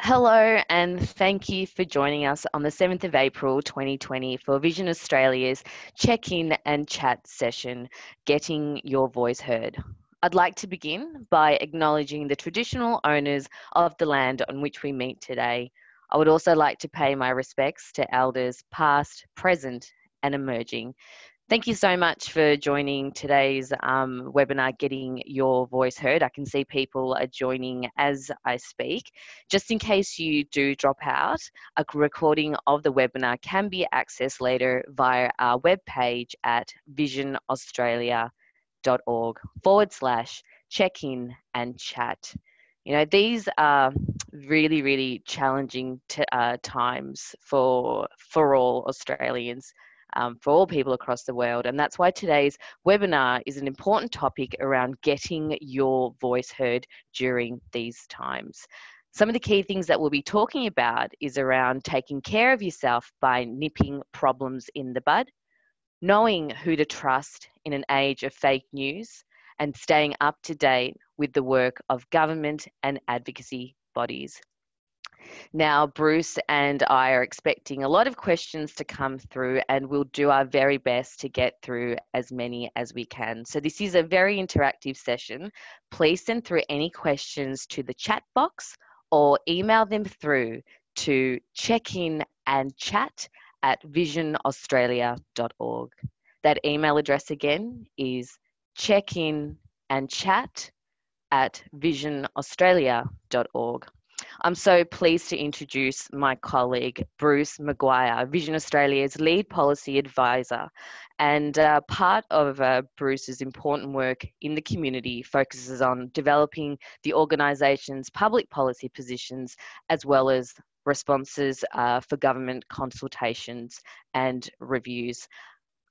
Hello, and thank you for joining us on the 7th of April 2020 for Vision Australia's check in and chat session, Getting Your Voice Heard. I'd like to begin by acknowledging the traditional owners of the land on which we meet today. I would also like to pay my respects to elders past, present, and emerging. Thank you so much for joining today's webinar, Getting Your Voice Heard. I can see people are joining as I speak. Just in case you do drop out, a recording of the webinar can be accessed later via our webpage at visionaustralia.org/check-in and chat. You know, these are really challenging times for all Australians, for all people across the world. And that's why today's webinar is an important topic around getting your voice heard during these times. Some of the key things that we'll be talking about is around taking care of yourself by nipping problems in the bud, knowing who to trust in an age of fake news, and staying up to date with the work of government and advocacy bodies. Now, Bruce and I are expecting a lot of questions to come through, and we'll do our very best to get through as many as we can. So this is a very interactive session. Please send through any questions to the chat box or email them through to checkinandchat@visionaustralia.org. That email address again is checkinandchat@visionaustralia.org. I'm so pleased to introduce my colleague, Bruce Maguire, Vision Australia's lead policy advisor. And part of Bruce's important work in the community focuses on developing the organisation's public policy positions as well as responses for government consultations and reviews.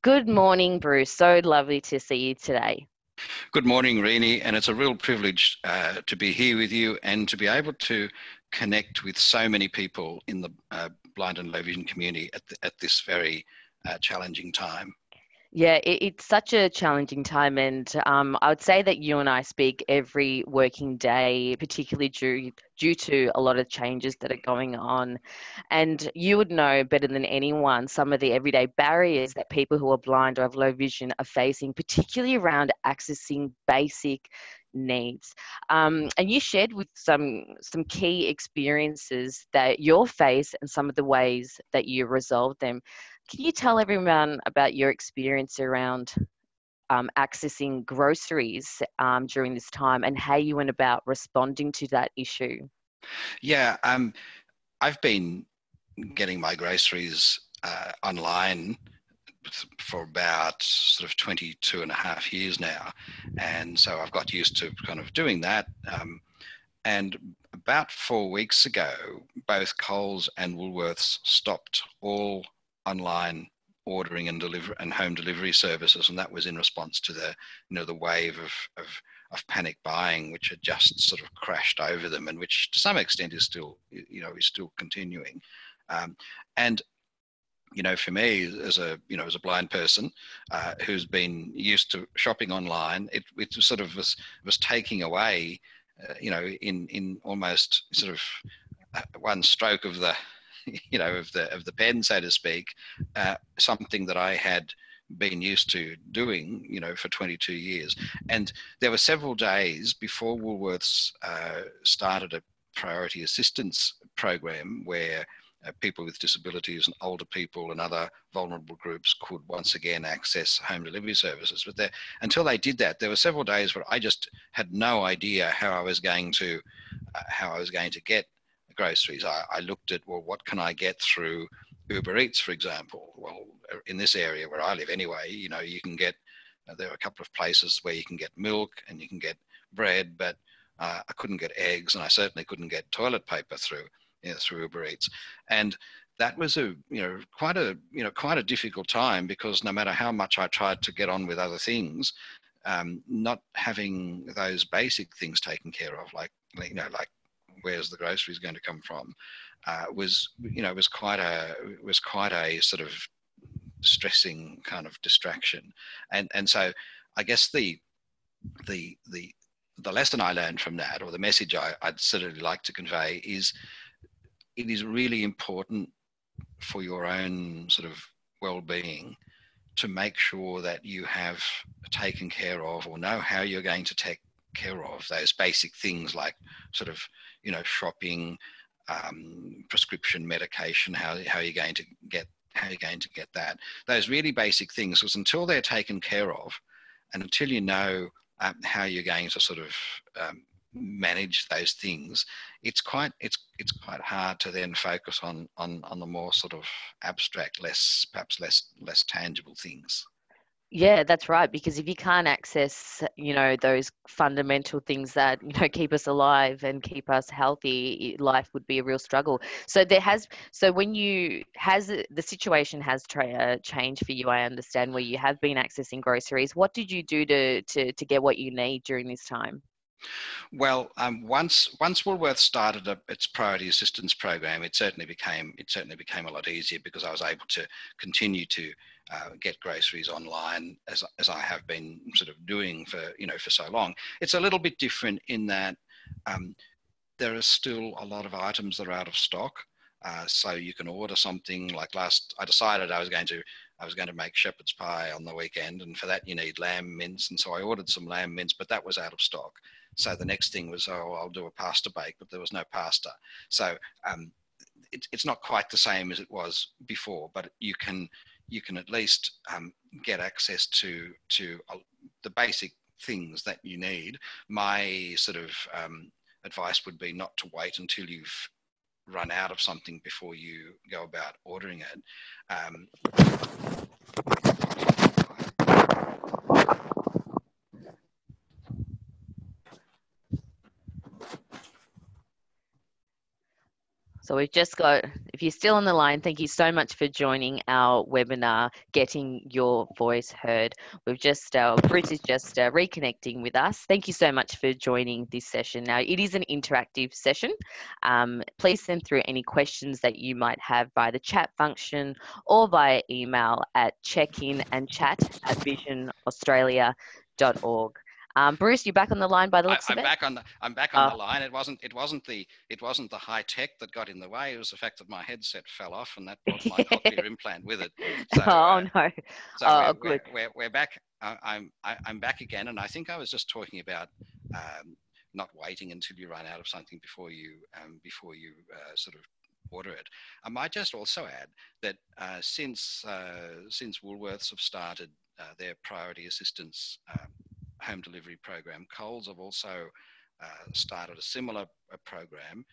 Good morning, Bruce. So lovely to see you today. Good morning, Rini, and it's a real privilege to be here with you and to be able to connect with so many people in the blind and low vision community at this very challenging time. Yeah, it's such a challenging time, and I would say that you and I speak every working day, particularly due to a lot of changes that are going on. And you would know better than anyone some of the everyday barriers that people who are blind or have low vision are facing, particularly around accessing basic needs. And you shared with some key experiences that you'll face and some of the ways that you resolve them. Can you tell everyone about your experience around accessing groceries during this time and how you went about responding to that issue? Yeah, I've been getting my groceries online for about sort of 22 and a half years now. And so I've got used to kind of doing that. And about 4 weeks ago, both Coles and Woolworths stopped all online ordering and home delivery services, and that was in response to the wave of panic buying which had just sort of crashed over them, and which to some extent is still continuing. And for me as a blind person who's been used to shopping online, it sort of was taking away in almost sort of one stroke of the of the pen, so to speak, something that I had been used to doing, for 22 years. And there were several days before Woolworths started a priority assistance program where people with disabilities and older people and other vulnerable groups could once again access home delivery services. But until they did that, there were several days where I just had no idea how I was going to get groceries. I looked at, well, what can I get through Uber Eats, for example? Well, in this area where I live anyway, you can get, there are a couple of places where you can get milk and you can get bread, but I couldn't get eggs, and I certainly couldn't get toilet paper through Uber Eats. And that was quite a difficult time, because no matter how much I tried to get on with other things, not having those basic things taken care of, like where's the groceries going to come from, was quite a sort of distressing kind of distraction. And so I guess the lesson I learned from that, or the message I'd certainly like to convey, is it is really important for your own sort of well-being to make sure that you have taken care of or know how you're going to take care of those basic things like sort of, shopping, prescription medication, how you're going to get that. Those really basic things, because until they're taken care of and until you know how you're going to sort of manage those things, it's quite hard to then focus on the more sort of abstract, perhaps less tangible things. Yeah, that's right. Because if you can't access, those fundamental things that, keep us alive and keep us healthy, life would be a real struggle. So the situation has changed for you, I understand, where you have been accessing groceries. What did you do to get what you need during this time? Well, once Woolworths started its priority assistance program, it certainly became a lot easier, because I was able to continue to get groceries online as I have been sort of doing for so long. It's a little bit different in that there are still a lot of items that are out of stock. So you can order something like I decided I was going to make shepherd's pie on the weekend, and for that you need lamb mince, and so I ordered some lamb mince, but that was out of stock. So the next thing was, I'll do a pasta bake, but there was no pasta. So it's not quite the same as it was before, but you can at least get access to the basic things that you need. My sort of advice would be not to wait until you've run out of something before you go about ordering it. So we've just got, if you're still on the line, thank you so much for joining our webinar, Getting Your Voice Heard. Bruce is just reconnecting with us. Thank you so much for joining this session. Now, it is an interactive session. Please send through any questions that you might have via the chat function or via email at checkin@visionaustralia.org. Bruce, you're back on the line by the looks of it. I'm back on the line. It wasn't the high tech that got in the way. It was the fact that my headset fell off, and that brought my cochlear implant with it. So, no. So good. We're back. I'm back again, and I think I was just talking about not waiting until you run out of something before you sort of order it. I might just also add that since Woolworths have started their priority assistance home delivery program, Coles have also started a similar program.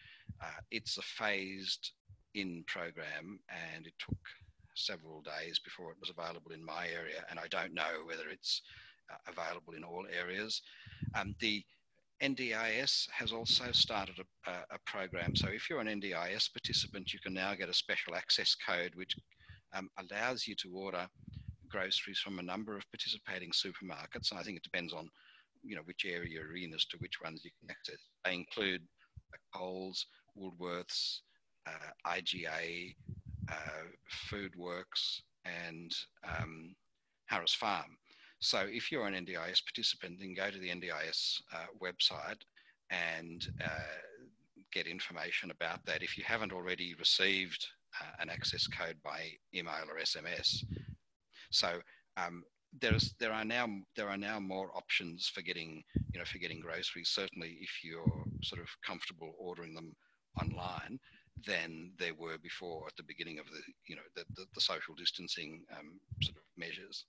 It's a phased in program, and it took several days before it was available in my area, and I don't know whether it's available in all areas. The NDIS has also started a program. So if you're an NDIS participant, you can now get a special access code which allows you to order groceries from a number of participating supermarkets. And I think it depends on which area you're in as to which ones you can access. They include Coles, Woolworths, IGA, Foodworks, and Harris Farm. So if you're an NDIS participant, then go to the NDIS website and get information about that. If you haven't already received an access code by email or SMS, so there are now more options for getting groceries. Certainly, if you're sort of comfortable ordering them online, than there were before at the beginning of the social distancing sort of measures.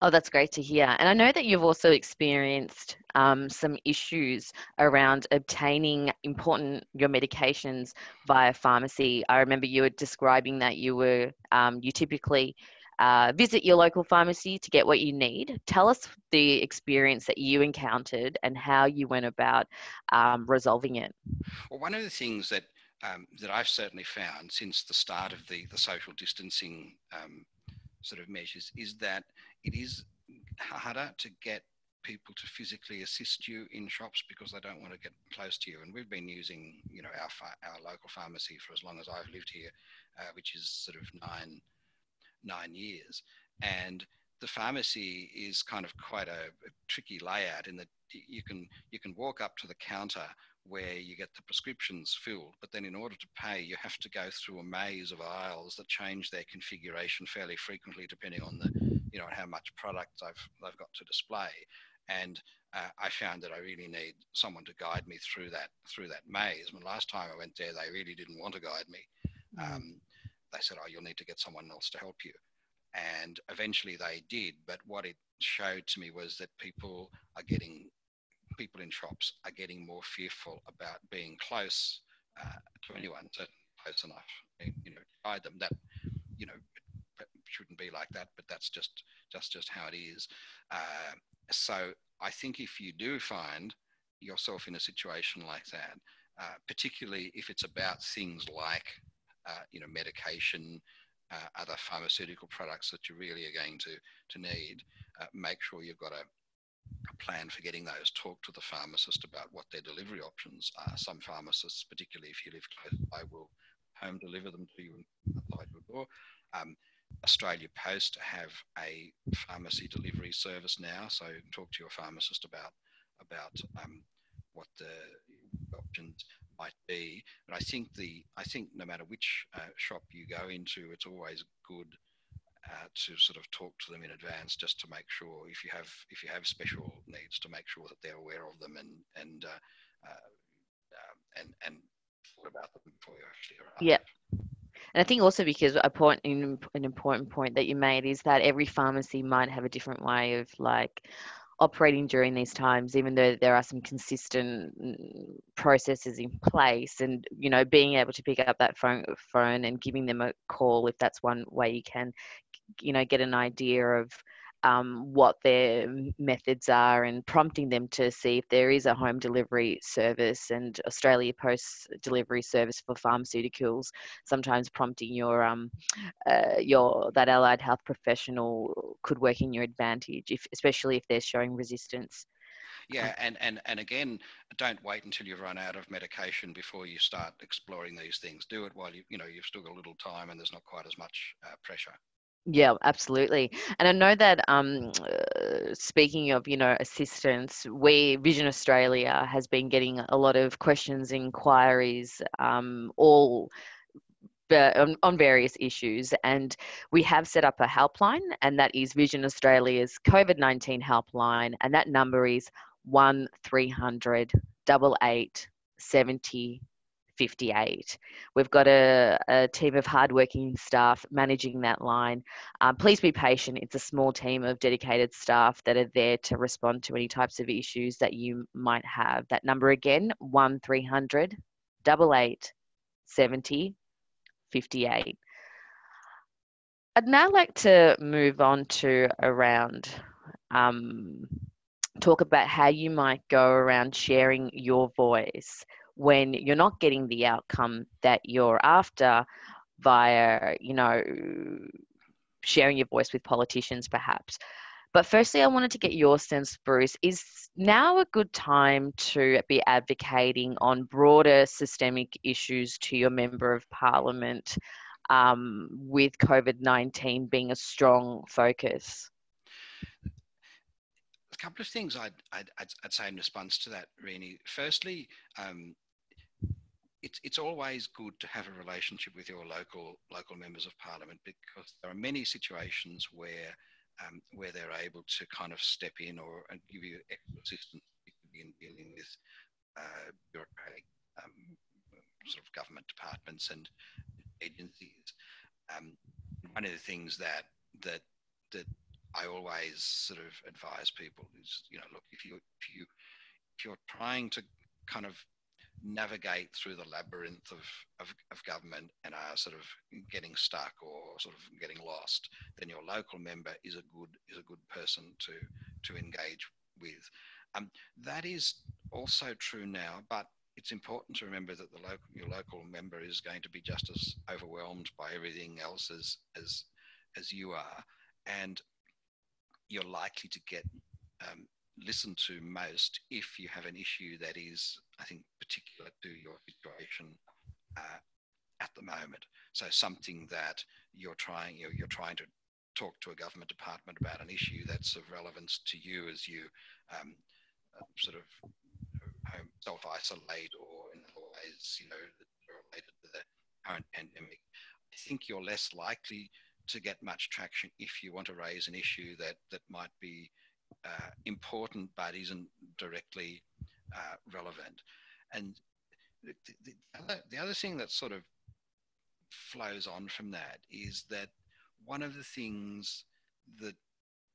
Oh, that's great to hear. And I know that you've also experienced some issues around obtaining your medications via pharmacy. I remember you were describing that you typically visit your local pharmacy to get what you need. Tell us the experience that you encountered and how you went about resolving it. Well, one of the things that I've certainly found since the start of the social distancing sort of measures is that it is harder to get people to physically assist you in shops because they don't want to get close to you. And we've been using, our local pharmacy for as long as I've lived here, which is sort of nine years. And the pharmacy is kind of quite a tricky layout in that you can walk up to the counter where you get the prescriptions filled, but then in order to pay, you have to go through a maze of aisles that change their configuration fairly frequently depending on how much product they've got to display. And I found that I really need someone to guide me through that maze. When last time I went there, they really didn't want to guide me. They said, "Oh, you'll need to get someone else to help you." And eventually they did. But what it showed to me was that people in shops are getting more fearful about being close to anyone, so close enough, to guide them. That, shouldn't be like that, but that's just how it is. So I think if you do find yourself in a situation like that, particularly if it's about things like, medication, other pharmaceutical products that you really are going to need, make sure you've got a plan for getting those. Talk to the pharmacist about what their delivery options are. Some pharmacists, particularly if you live close by, will home deliver them to you outside your door. Australia Post have a pharmacy delivery service now, so talk to your pharmacist about what the options might be. But I think no matter which shop you go into, it's always good to sort of talk to them in advance, just to make sure if you have special needs, to make sure that they're aware of them and thought about them before you actually arrive. Yeah. And I think also because an important point that you made is that every pharmacy might have a different way of operating during these times, even though there are some consistent processes in place. And being able to pick up that phone and giving them a call, if that's one way you can get an idea of what their methods are, and prompting them to see if there is a home delivery service. And Australia Post delivery service for pharmaceuticals, sometimes prompting your that allied health professional could work in your advantage, especially if they're showing resistance. Yeah, and again, don't wait until you've run out of medication before you start exploring these things. Do it while you've still got a little time and there's not quite as much pressure. Yeah, absolutely. And I know that speaking of, assistance, Vision Australia has been getting a lot of questions, inquiries, all on various issues. And we have set up a helpline, and that is Vision Australia's COVID-19 helpline. And that number is 1300 88 70 58. We've got a team of hardworking staff managing that line. Please be patient. It's a small team of dedicated staff that are there to respond to any types of issues that you might have. That number again, 1300 88 70 58. I'd now like to move on to around talk about how you might go around sharing your voice when you're not getting the outcome that you're after via, sharing your voice with politicians perhaps. But firstly, I wanted to get your sense, Bruce, is now a good time to be advocating on broader systemic issues to your Member of Parliament, with COVID-19 being a strong focus? A couple of things I'd say in response to that, Rini. Firstly, it's always good to have a relationship with your local members of parliament, because there are many situations where they're able to kind of step in or give you extra assistance in dealing with bureaucratic sort of government departments and agencies. One of the things that I always sort of advise people is, look, if you're trying to kind of navigate through the labyrinth of government and are sort of getting stuck or sort of getting lost, then your local member is a good person to engage with. That is also true now, but it's important to remember that your local member is going to be just as overwhelmed by everything else as you are, and you're likely to get listened to most if you have an issue that is, I think, particular to your situation at the moment. So something that you're trying to talk to a government department about an issue that's of relevance to you as you sort of self-isolate or in other ways, that are related to the current pandemic, I think you're less likely to get much traction if you want to raise an issue that might be important but isn't directly relevant. And the other thing that sort of flows on from that is that one of the things that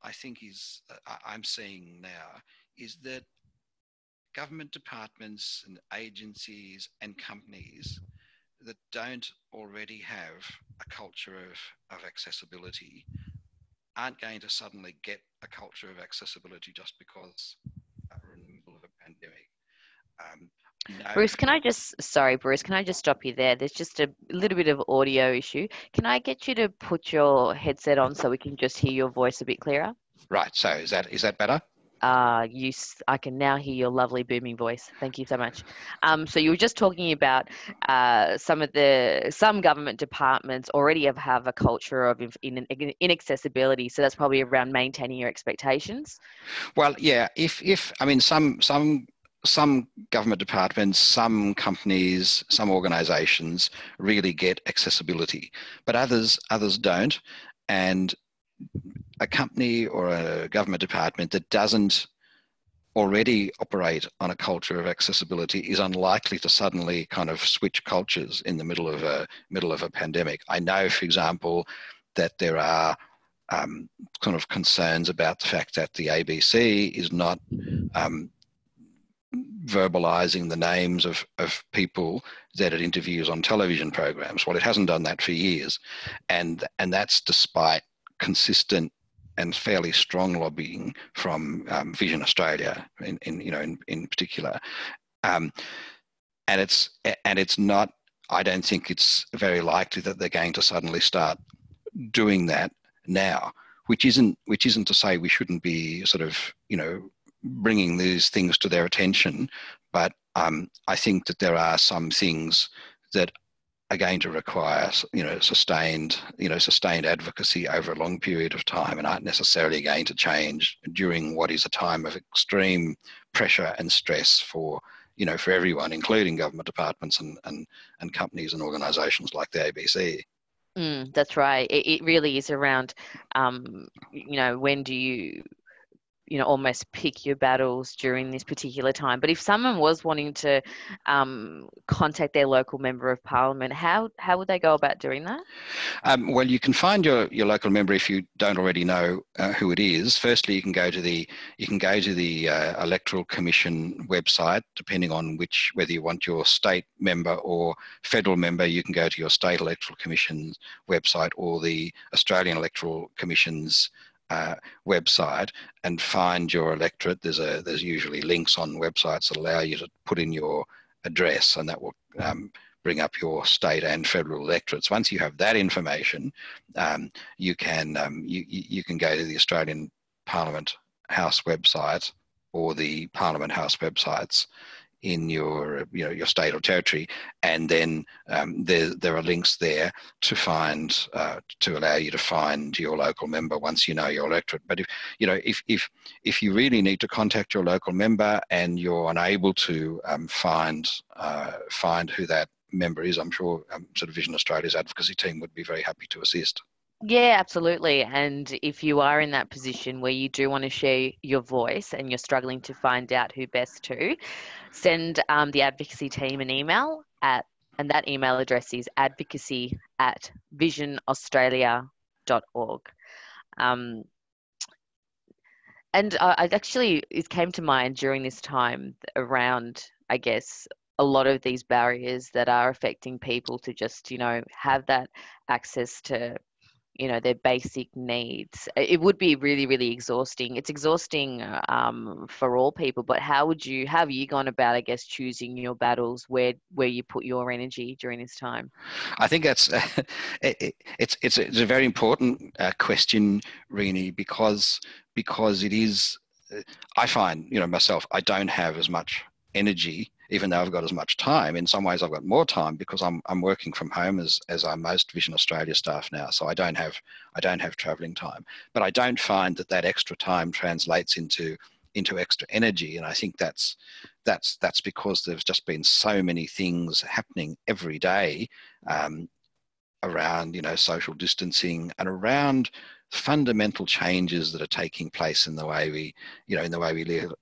I think is I'm seeing now is that government departments and agencies and companies that don't already have a culture of accessibility aren't going to suddenly get a culture of accessibility just because we're in the middle of a pandemic. Bruce, Bruce, can I just stop you there? There's just a little bit of audio issue. Can I get you to put your headset on so we can just hear your voice a bit clearer? Right. So is that better? I can now hear your lovely booming voice. Thank you so much. So you were just talking about some government departments already have a culture of inaccessibility. So that's probably around maintaining your expectations. Well, yeah. If I mean some government departments, some companies, some organisations really get accessibility, but others don't. And a company or a government department that doesn't already operate on a culture of accessibility is unlikely to suddenly kind of switch cultures in the middle of a pandemic. I know, for example, that there are kind of concerns about the fact that the ABC is not verbalizing the names of people that it interviews on television programs. Well, it hasn't done that for years, and that's despite consistent and fairly strong lobbying from Vision Australia in particular, and it's not. I don't think it's very likely that they're going to suddenly start doing that now. Which isn't to say we shouldn't be sort of bringing these things to their attention, but I think that there are some things that are going to require sustained advocacy over a long period of time and aren't necessarily going to change during what is a time of extreme pressure and stress for everyone, including government departments and companies and organisations like the ABC. That's right. It really is around, when do you almost pick your battles during this particular time. But if someone was wanting to contact their local member of parliament, how would they go about doing that? Well, you can find your local member if you don't already know who it is. Firstly, you can go to the Electoral Commission website, depending on whether you want your state member or federal member. You can go to your state Electoral Commission's website or the Australian Electoral Commission's website and find your electorate. There's usually links on websites that allow you to put in your address, and that will bring up your state and federal electorates. Once you have that information, you can go to the Australian Parliament House website or the Parliament House websites in your state or territory, and then there are links there to find to allow you to find your local member once you know your electorate. But if you really need to contact your local member and you're unable to find who that member is, I'm sure sort of Vision Australia's advocacy team would be very happy to assist. Yeah, absolutely. And if you are in that position where you do want to share your voice and you're struggling to find out who best to, send the advocacy team an email and that email address is advocacy@visionaustralia.org. And it came to mind during this time around, I guess, a lot of these barriers that are affecting people to just, have that access to their basic needs. It would be really, really exhausting. It's exhausting for all people, but how have you gone about, I guess, choosing your battles, where you put your energy during this time? I think that's it's a very important question, Rini, because it is. I find myself, I don't have as much energy even though I've got as much time, in some ways I've got more time because I'm working from home as are most Vision Australia staff now. So I don't have travelling time, but I don't find that extra time translates into extra energy. And I think that's because there's just been so many things happening every day around, social distancing and around fundamental changes that are taking place in the way we,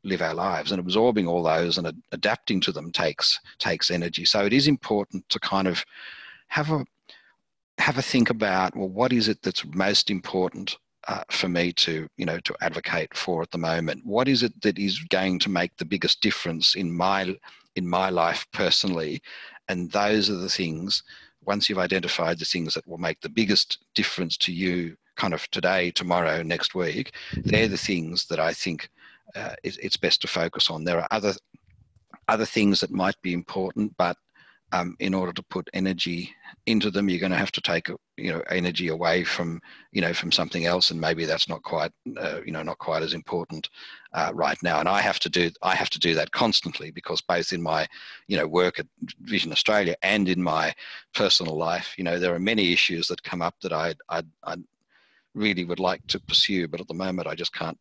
live our lives, and absorbing all those and adapting to them takes energy. So it is important to kind of have a think about, well, what is it that's most important for me to advocate for at the moment? What is it that is going to make the biggest difference in my life personally? And those are the things, once you've identified the things that will make the biggest difference to you kind of today, tomorrow, next week, they're the things that I think it's best to focus on. There are other things that might be important, but in order to put energy into them, you're going to have to take energy away from something else, and maybe that's not quite not quite as important right now. And I have to do that constantly, because both in my work at Vision Australia and in my personal life, there are many issues that come up that I really would like to pursue, but at the moment I just can't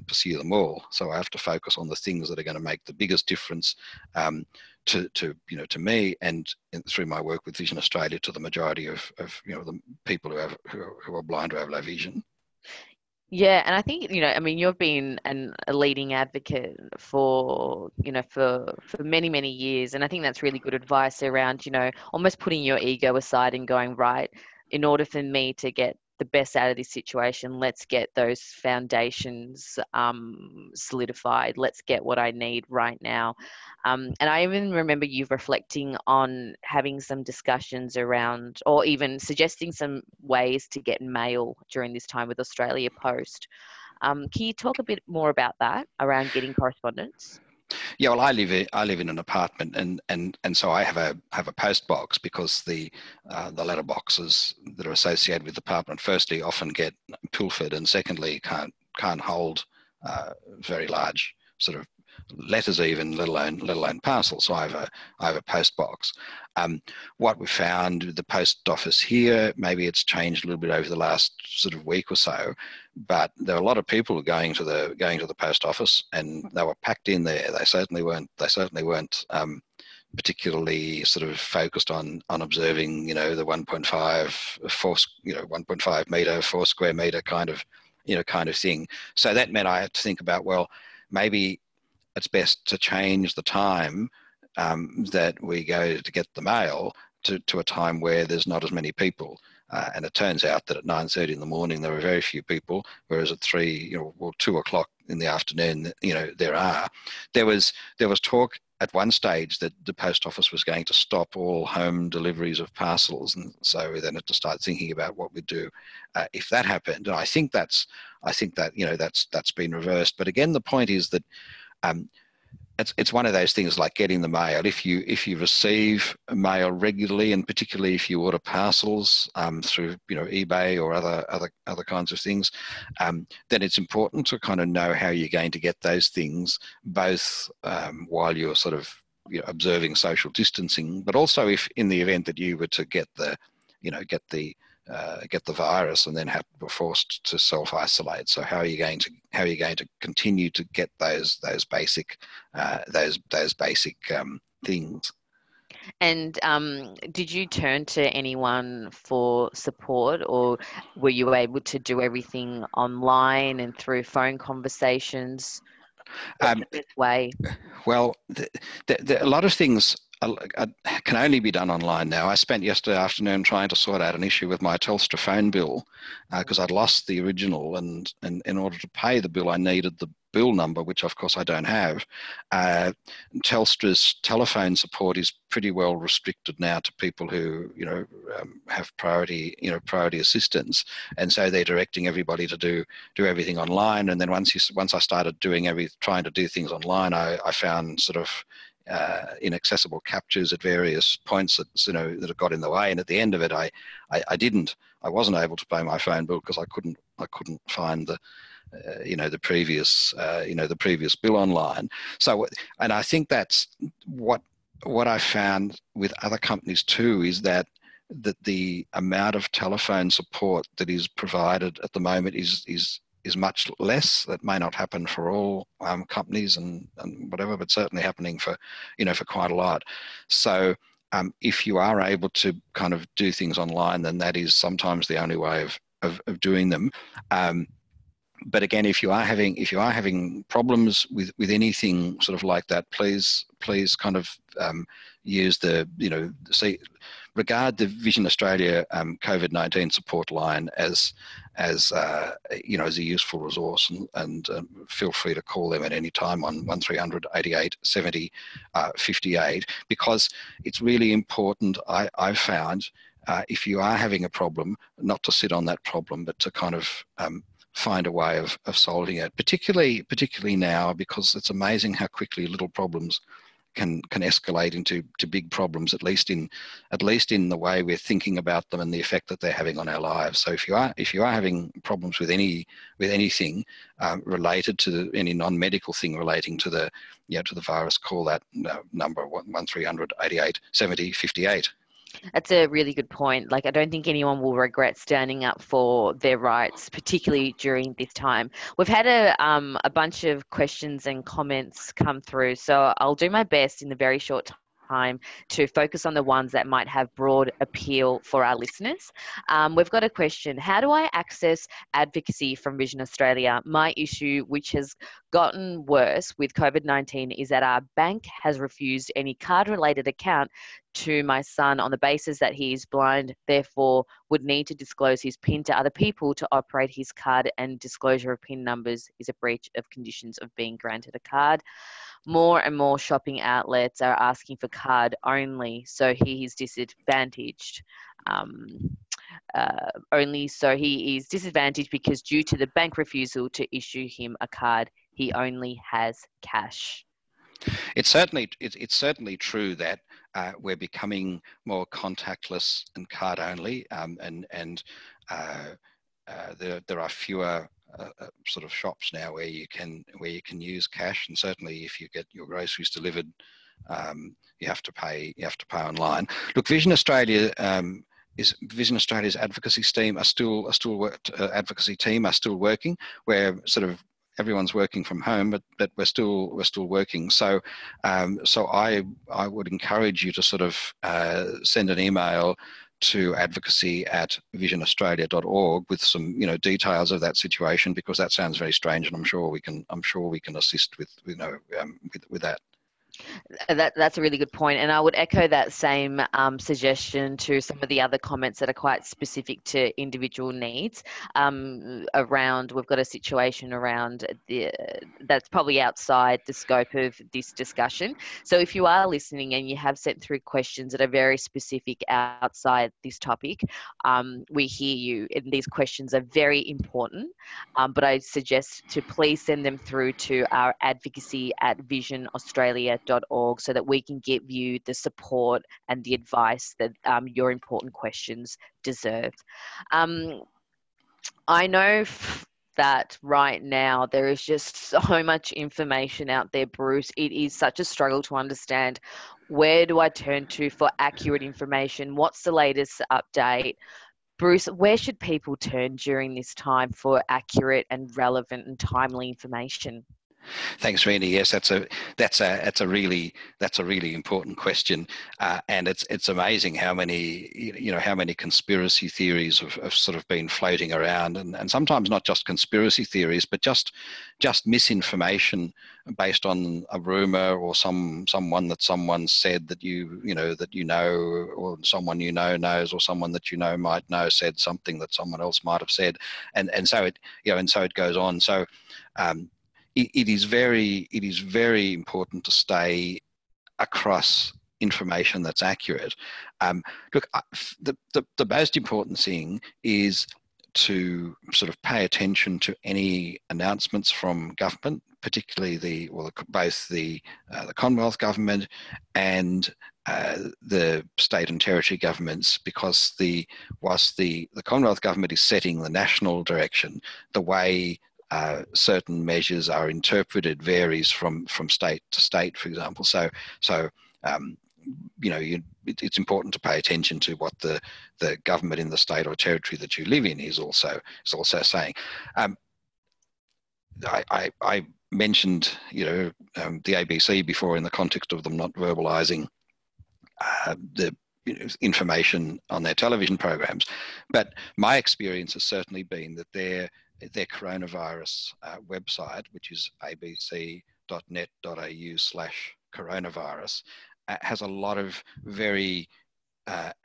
pursue them all. So I have to focus on the things that are going to make the biggest difference to me, and through my work with Vision Australia, to the majority of the people who are blind or have low vision. Yeah, and I think, you've been a leading advocate for many, many years. And I think that's really good advice around, almost putting your ego aside and going, right, in order for me to get the best out of this situation, let's get those foundations solidified. Let's get what I need right now. And I even remember you reflecting on having some discussions around, or even suggesting some ways to get mail during this time with Australia Post. Can you talk a bit more about that, around getting correspondence? Yeah, well, I live in an apartment, and so I have a post box, because the letter boxes that are associated with the apartment, firstly, often get pilfered, and secondly, can't hold very large sort of letters, even let alone parcels. So I have a post box. What we found with the post office here, maybe it's changed a little bit over the last sort of week or so, but there were a lot of people going to the post office, and they were packed in there. They certainly weren't particularly sort of focused on observing, the 1.5 meter, 4 square meter kind of thing. So that meant I had to think about, well, maybe it's best to change the time that we go to get the mail to a time where there's not as many people. And it turns out that at 9:30 in the morning, there were very few people, whereas at 2 o'clock in the afternoon, there was talk at one stage that the post office was going to stop all home deliveries of parcels. And so we then had to start thinking about what we'd do if that happened. And I think that's been reversed. But again, the point is that it's one of those things like getting the mail. If you receive mail regularly, and particularly if you order parcels through eBay or other kinds of things, then it's important to kind of know how you're going to get those things, both while you're sort of observing social distancing, but also if in the event that you were to get the virus and then were forced to self-isolate. So how are you going to continue to get those basic things? And did you turn to anyone for support, or were you able to do everything online and through phone conversations? What's the best way? Well, a lot of things can only be done online now. I spent yesterday afternoon trying to sort out an issue with my Telstra phone bill because I'd lost the original, and in order to pay the bill, I needed the bill number, which of course I don't have. Telstra's telephone support is pretty well restricted now to people who have priority assistance, and so they're directing everybody to do everything online. And then once I started trying to do things online, I found sort of inaccessible captures at various points that have got in the way. And at the end of it, I wasn't able to pay my phone bill because I couldn't find the previous the previous bill online. So, and I think that's what I found with other companies too, is that the amount of telephone support that is provided at the moment is much less. That may not happen for all companies and whatever, but certainly happening for for quite a lot. So if you are able to kind of do things online, then that is sometimes the only way of doing them. But again, if you are having problems with anything sort of like that, please kind of use regard the Vision Australia COVID-19 support line as a useful resource, and feel free to call them at any time on 1300 88 70 58, because it's really important. I've found if you are having a problem, not to sit on that problem, but to kind of find a way of solving it, particularly now, because it's amazing how quickly little problems can escalate into big problems, at least in the way we're thinking about them and the effect that they're having on our lives. So if you are having problems with anything related to any non-medical thing relating to the virus, call that number 1300 88 70 58. That's a really good point. Like, I don't think anyone will regret standing up for their rights, particularly during this time. We've had a bunch of questions and comments come through, so I'll do my best in the very short time to focus on the ones that might have broad appeal for our listeners. We've got a question: how do I access advocacy from Vision Australia? My issue, which has gotten worse with COVID-19, is that our bank has refused any card-related account to my son on the basis that he is blind, therefore would need to disclose his PIN to other people to operate his card, and disclosure of PIN numbers is a breach of conditions of being granted a card. More and more shopping outlets are asking for card only, so he is disadvantaged. Only so he is disadvantaged because due to the bank refusal to issue him a card, he only has cash. It's certainly true that we're becoming more contactless and card only, and there are fewer sort of shops now where you can use cash, and certainly if you get your groceries delivered, you have to pay online. Look, Vision Australia's advocacy team are still advocacy team are still working. We're sort of everyone's working from home, but we're still working. So I would encourage you to sort of send an email to advocacy@visionaustralia.org with some details of that situation, because that sounds very strange, and I'm sure we can assist with that. That's a really good point, and I would echo that same suggestion to some of the other comments that are quite specific to individual needs. We've got a situation around that's probably outside the scope of this discussion. So if you are listening and you have sent through questions that are very specific outside this topic, we hear you, and these questions are very important. But I suggest to please send them through to our advocacy@visionaustralia.org so that we can give you the support and the advice that your important questions deserve. I know that right now there is just so much information out there, Bruce. It is such a struggle to understand, where do I turn to for accurate information? What's the latest update? Bruce, where should people turn during this time for accurate and relevant and timely information? Thanks, Randy. Yes, that's a really important question, and it's amazing how many conspiracy theories have sort of been floating around, and sometimes not just conspiracy theories, but just misinformation based on a rumor or someone that someone said that or someone knows, or someone that might know said something that someone else might have said, and so it goes on. So. It is very important to stay across information that's accurate. Look, the most important thing is to sort of pay attention to any announcements from government, particularly both the Commonwealth government and the state and territory governments, because whilst the Commonwealth government is setting the national direction, the way certain measures are interpreted varies from state to state, for example. So it's important to pay attention to what the government in the state or territory that you live in is also saying. I mentioned the ABC before in the context of them not verbalising the information on their television programs, but my experience has certainly been that their coronavirus website, which is abc.net.au/coronavirus, has a lot of very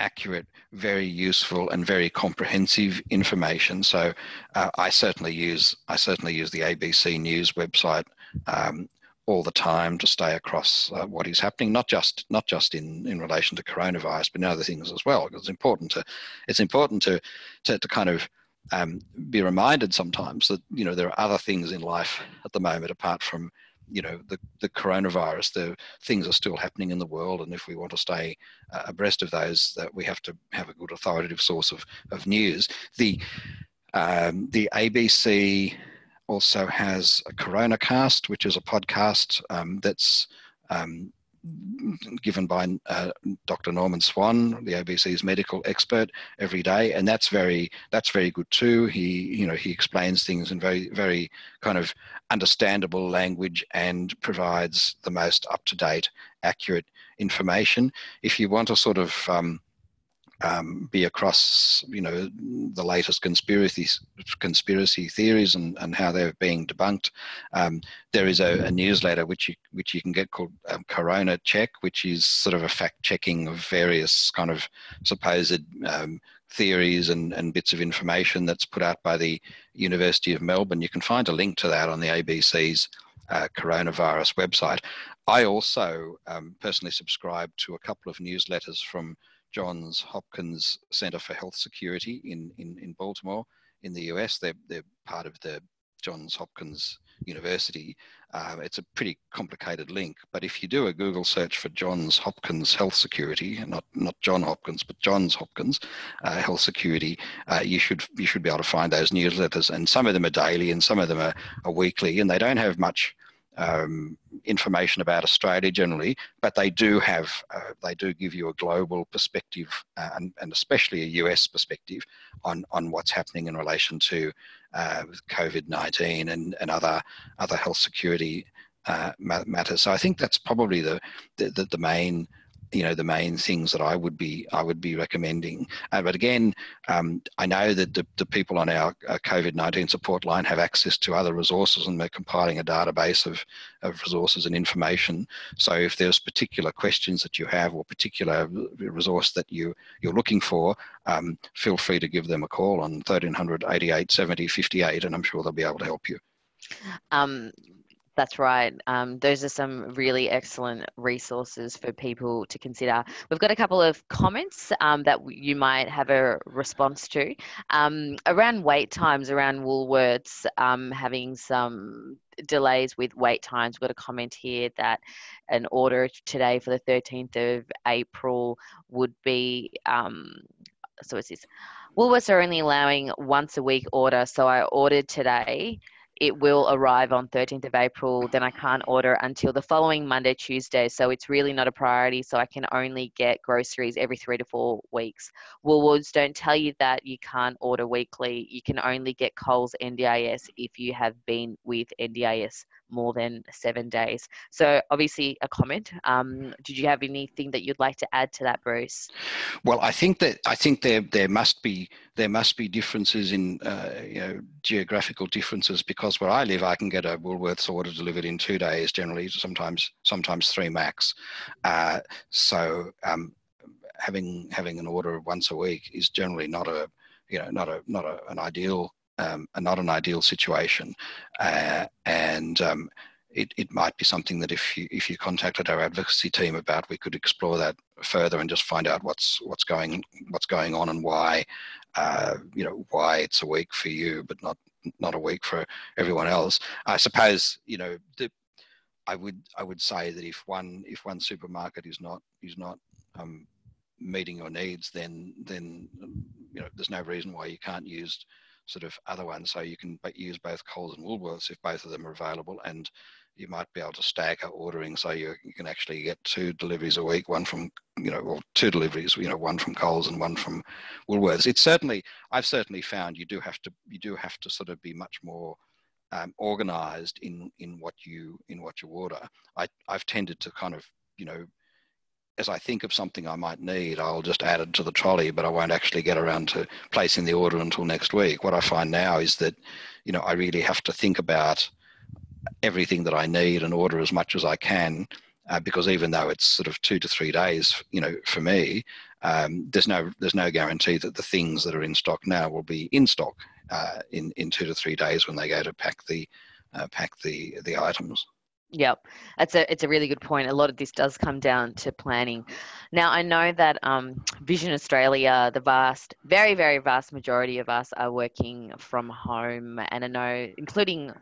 accurate, very useful, and very comprehensive information. So I certainly use the ABC News website all the time to stay across what is happening, not just in relation to coronavirus, but in other things as well. Because it's important to kind of be reminded sometimes that there are other things in life at the moment apart from the coronavirus. The things are still happening in the world, and if we want to stay abreast of those, that we have to have a good authoritative source of news. The ABC also has a CoronaCast, which is a podcast that's given by Dr. Norman Swan, the ABC's medical expert, every day, and that's very good too. He explains things in very, very kind of understandable language and provides the most up-to-date, accurate information. If you want to sort of be across, the latest conspiracy theories and how they're being debunked. There is a newsletter which you can get called Corona Check, which is sort of a fact checking of various kind of supposed theories and bits of information that's put out by the University of Melbourne. You can find a link to that on the ABC's coronavirus website. I also personally subscribe to a couple of newsletters from Johns Hopkins Center for Health Security in Baltimore in the US. They're part of the Johns Hopkins University. It's a pretty complicated link, but if you do a Google search for Johns Hopkins Health Security, not John Hopkins, but Johns Hopkins Health Security, you should be able to find those newsletters, and some of them are daily and some of them are weekly, and they don't have much information about Australia generally, but they do give you a global perspective and especially a US perspective on what's happening in relation to COVID-19 and other health security matters. So I think that's probably the main the main things that I would be recommending. But again, I know that the people on our COVID-19 support line have access to other resources, and they're compiling a database of resources and information. So if there's particular questions that you have or particular resource that you're looking for, feel free to give them a call on 1300 88 70 58, and I'm sure they'll be able to help you. That's right. Those are some really excellent resources for people to consider. We've got a couple of comments that you might have a response to. Around wait times, around Woolworths having some delays with wait times. We've got a comment here that an order today for the 13th of April would be, so it's this, Woolworths are only allowing once a week order, so I ordered today. It will arrive on 13th of April, then I can't order until the following Monday, Tuesday. So it's really not a priority. So I can only get groceries every 3 to 4 weeks. Woolworths don't tell you that you can't order weekly. You can only get Coles NDIS if you have been with NDIS more than 7 days. So obviously a comment. Did you have anything that you'd like to add to that, Bruce? Well, I think there must be differences in geographical differences, because where I live, I can get a Woolworths order delivered in 2 days generally, sometimes 3 max. So having an order once a week is generally not an ideal situation, and it might be something that if you contacted our advocacy team about, we could explore that further and just find out what's going on and why why it's a week for you but not a week for everyone else. I suppose I would say that if one supermarket is not meeting your needs, then there's no reason why you can't use sort of other ones. So you can use both Coles and Woolworths if both of them are available, and you might be able to stagger ordering, so you can actually get 2 deliveries a week, one from, or 2 deliveries, one from Coles and one from Woolworths. I've certainly found you do have to sort of be much more organised in what you order. I've tended to kind of, as I think of something I might need, I'll just add it to the trolley, but I won't actually get around to placing the order until next week. What I find now is that, I really have to think about everything that I need and order as much as I can, because even though it's sort of 2 to 3 days, for me, there's no guarantee that the things that are in stock now will be in stock in 2 to 3 days when they go to pack the items. Yep, it's a really good point. A lot of this does come down to planning. Now, I know that Vision Australia, the very, very vast majority of us are working from home, and I know, including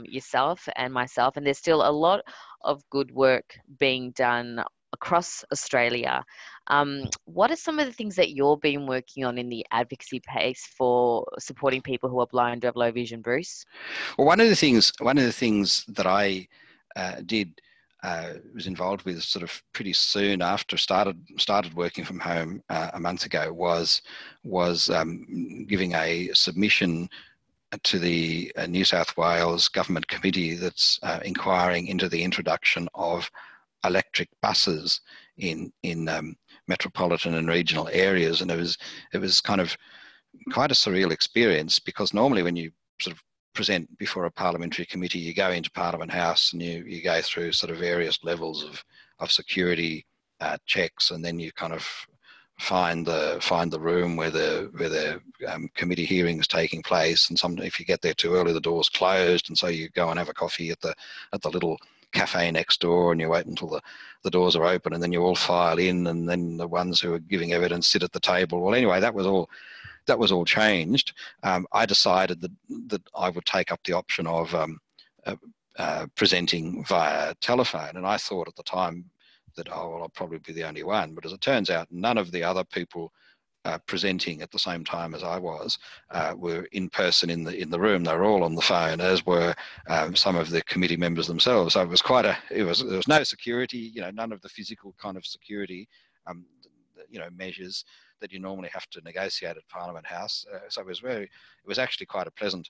yourself and myself, and there's still a lot of good work being done across Australia. What are some of the things that you've been working on in the advocacy space for supporting people who are blind or have low vision, Bruce? Well, one of the things that I was involved with sort of pretty soon after started working from home a month ago was giving a submission to the New South Wales government committee that's inquiring into the introduction of electric buses in metropolitan and regional areas. And it was kind of quite a surreal experience, because normally when you sort of present before a parliamentary committee, you go into Parliament House and you go through sort of various levels of security checks, and then you kind of find the room where the committee hearing is taking place. And if you get there too early, the door's closed, and so you go and have a coffee at the little cafe next door, and you wait until the doors are open, and then you all file in, and then the ones who are giving evidence sit at the table. Well, anyway, that was all changed. I decided that I would take up the option of presenting via telephone, and I thought at the time that, I'll probably be the only one. But as it turns out, none of the other people presenting at the same time as I was were in person in the room. They were all on the phone, as were some of the committee members themselves. So it was there was no security, none of the physical kind of security, measures that you normally have to negotiate at Parliament House. So it was actually quite a pleasant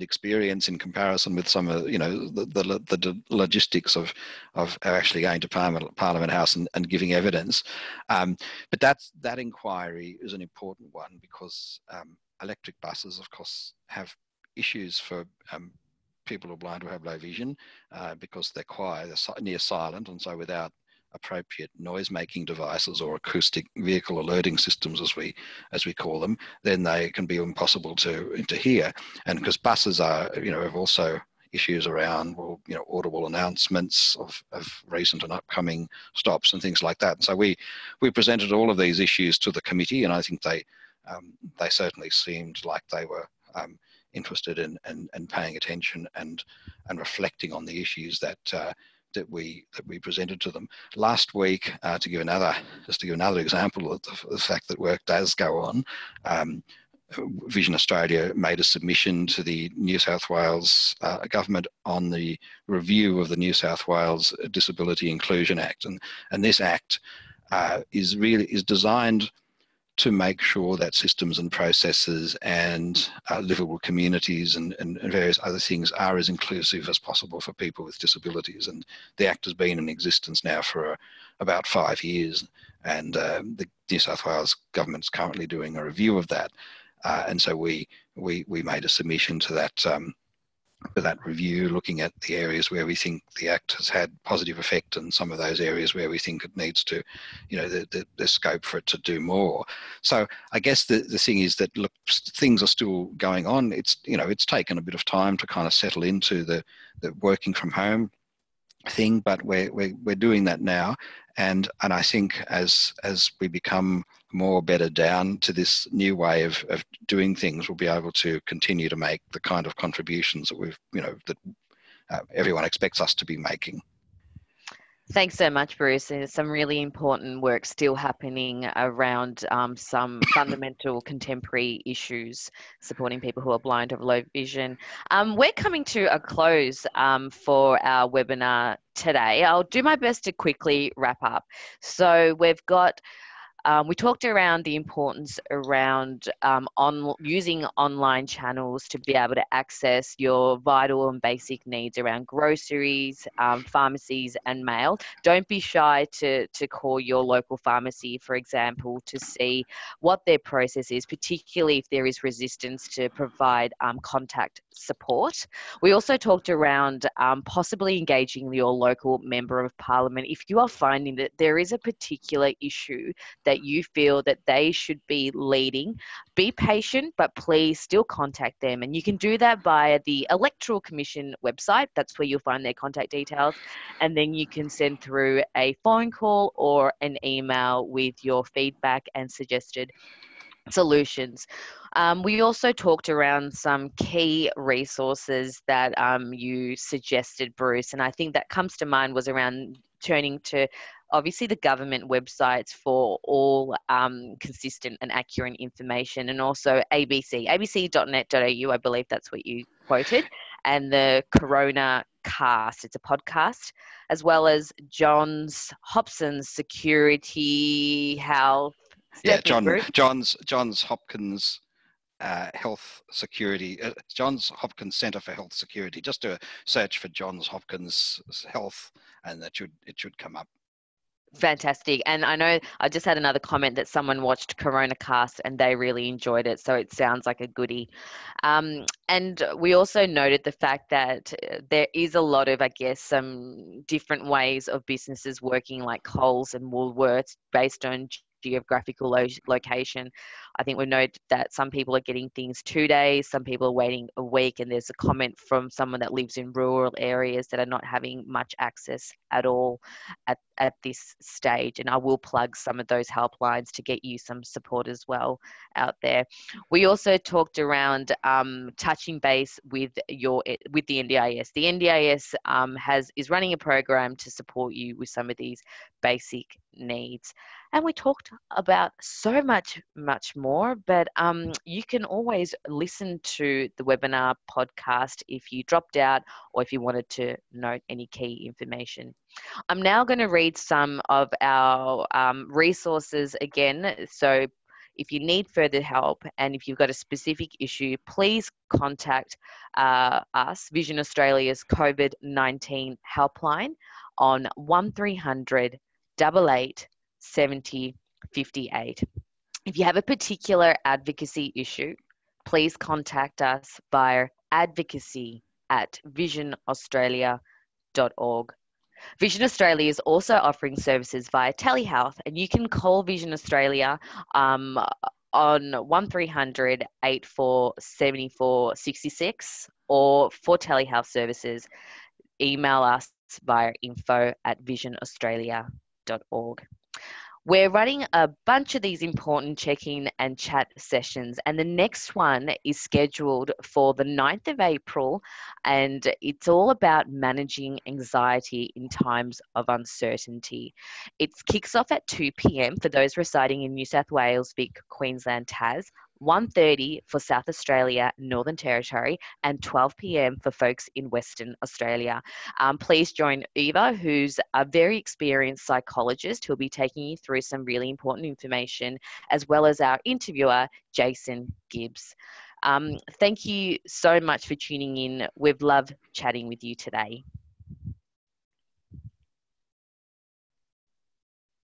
experience in comparison with some of the logistics of actually going to Parliament House and giving evidence. But that inquiry is an important one, because electric buses, of course, have issues for people who are blind or have low vision, because they're quiet, they're near silent, and so without appropriate noise-making devices or acoustic vehicle alerting systems, as we call them, then they can be impossible to hear. And because buses are, have also issues around, audible announcements of recent and upcoming stops and things like that. And so we presented all of these issues to the committee, and I think they certainly seemed like they were interested in and paying attention and reflecting on the issues that we presented to them. Last week, to give another example of the fact that work does go on, Vision Australia made a submission to the New South Wales government on the review of the New South Wales Disability Inclusion Act, and this act is designed to make sure that systems and processes and livable communities and various other things are as inclusive as possible for people with disabilities. And the Act has been in existence now for about 5 years, and the New South Wales government's currently doing a review of that. And so we made a submission to that for that review, looking at the areas where we think the Act has had positive effect, and some of those areas where we think it needs to, the scope for it to do more. So I guess the thing is that, look, things are still going on. It's taken a bit of time to kind of settle into the working from home thing, but we're doing that now, and I think as we become more bedded down to this new way of doing things, we'll be able to continue to make the kind of contributions that everyone expects us to be making. Thanks so much, Bruce. There's some really important work still happening around some fundamental contemporary issues supporting people who are blind or low vision. We're coming to a close for our webinar today. I'll do my best to quickly wrap up. So we've got we talked around the importance around using online channels to be able to access your vital and basic needs around groceries, pharmacies, and mail. Don't be shy to call your local pharmacy, for example, to see what their process is, particularly if there is resistance to provide contact support. We also talked around possibly engaging your local member of parliament if you are finding that there is a particular issue that you feel that they should be leading. Be patient, but please still contact them. And you can do that via the Electoral Commission website. That's where you'll find their contact details. And then you can send through a phone call or an email with your feedback and suggested solutions. We also talked around some key resources that you suggested, Bruce, and I think that comes to mind was around turning to obviously the government websites for all consistent and accurate information, and also abc.net.au, I believe that's what you quoted, and the Corona Cast, it's a podcast, as well as Johns Hopkins Security Health. Yeah, Step in, Bruce. Johns Hopkins Health Security, Johns Hopkins Centre for Health Security. Just do a search for Johns Hopkins Health, and it should come up. Fantastic. And I know I just had another comment that someone watched Corona Cast and they really enjoyed it. So it sounds like a goodie. And we also noted the fact that there is a lot of, I guess, some different ways of businesses working like Coles and Woolworths based on geographical location. I think we noted that some people are getting things 2 days, some people are waiting a week, and there's a comment from someone that lives in rural areas that are not having much access at all at this stage. And I will plug some of those helplines to get you some support as well out there. We also talked around touching base with the NDIS. The NDIS is running a program to support you with some of these basic needs. And we talked about so much more, but you can always listen to the webinar podcast if you dropped out or if you wanted to note any key information. I'm now going to read some of our resources again. So if you need further help and if you've got a specific issue, please contact us, Vision Australia's COVID-19 helpline on 1300 88 70 58. If you have a particular advocacy issue, please contact us via advocacy@visionaustralia.org. Vision Australia is also offering services via telehealth, and you can call Vision Australia on 1300 84 74 66, or for telehealth services, email us via info@visionaustralia.org. We're running a bunch of these important check-in and chat sessions, and the next one is scheduled for the 9th of April, and it's all about managing anxiety in times of uncertainty. It kicks off at 2 p.m. for those residing in New South Wales, Vic, Queensland, Tas, 1:30 for South Australia, Northern Territory, and 12 p.m. for folks in Western Australia. Please join Eva, who's a very experienced psychologist who'll be taking you through some really important information, as well as our interviewer, Jason Gibbs. Thank you so much for tuning in. We've loved chatting with you today.